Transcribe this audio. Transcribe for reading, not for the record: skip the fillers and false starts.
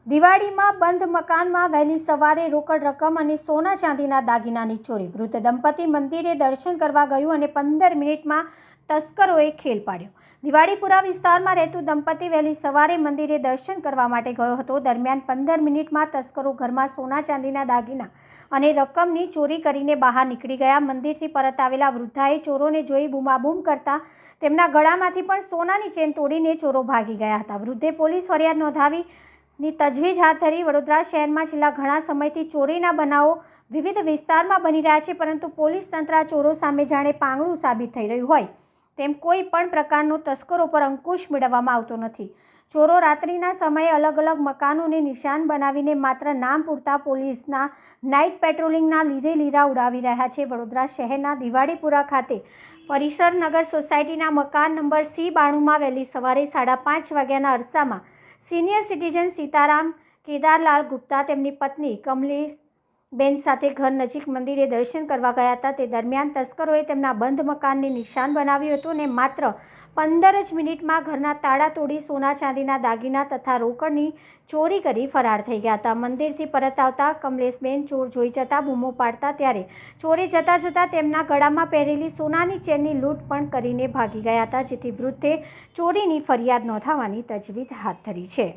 દિવાળીમાં બંધ મકાનમાં વહેલી સવારે રોકડ રકમ અને સોના ચાંદીના દાગીનાની ચોરી. વૃદ્ધ દંપતી મંદિરે દર્શન કરવા ગયું અને 15 મિનિટમાં તસ્કરોએ ખેલ પાડ્યો. દિવાળીપુરા વિસ્તારમાં રહેતું દંપતી વહેલી સવારે મંદિરે દર્શન કરવા માટે ગયો હતો. દરમિયાન 15 મિનિટમાં તસ્કરો ઘરમાં સોના ચાંદીના દાગીના અને રકમની ચોરી કરીને બહાર નીકળી ગયા. મંદિરથી પરત આવેલા વૃદ્ધાએ ચોરોને જોઈ બૂમાબૂમ કરતા તેમના ગળામાંથી પણ સોનાની ચેન તોડીને ચોરો ભાગી ગયા હતા. વૃદ્ધે પોલીસ ફરિયાદ નોંધાવી ની તજવીજ હાથ ધરી. વડોદરા શહેરમાં છેલ્લા ઘણા સમયથી ચોરીના બનાવો વિવિધ વિસ્તારમાં બની રહ્યા છે, પરંતુ પોલીસ તંત્ર ચોરો સામે જાણે પાંગળું સાબિત થઈ રહ્યું હોય તેમ કોઈ પણ પ્રકારનો તસ્કરો પર અંકુશ મેળવવામાં આવતો નથી. ચોરો રાત્રિના સમયે અલગ અલગ મકાનોને નિશાન બનાવીને માત્ર નામ પૂરતા પોલીસના નાઇટ પેટ્રોલિંગના લીરે લીરા ઉડાવી રહ્યા છે. વડોદરા શહેરના દિવાળીપુરા ખાતે પરિસર નગર સોસાયટીના મકાન નંબર C92માં વહેલી સવારે 5:30 વાગ્યાના અરસામાં સિનિયર સિટીઝન સીતારામ કેદારલાલ ગુપ્તા તેમની પત્ની કમલેશબેન સાથે ઘર નજીક મંદિરે દર્શન કરવા ગયા હતા. તે દરમિયાન તસ્કરોએ તેમના બંધ મકાનને નિશાન બનાવ્યું હતું અને માત્ર 15 જ મિનિટમાં ઘરના તાળા તોડી સોના ચાંદીના દાગીના તથા રોકડની ચોરી કરી ફરાર થઈ ગયા હતા. મંદિરથી પરત આવતા કમલેશબેન ચોર જોઈ જતા બૂમો પાડતા ત્યારે ચોરે જતાં તેમના ગળામાં પહેરેલી સોનાની ચેનની લૂંટ પણ કરીને ભાગી ગયા હતા, જેથી વૃદ્ધે ચોરીની ફરિયાદ નોંધાવવાની તજવીજ હાથ ધરી છે.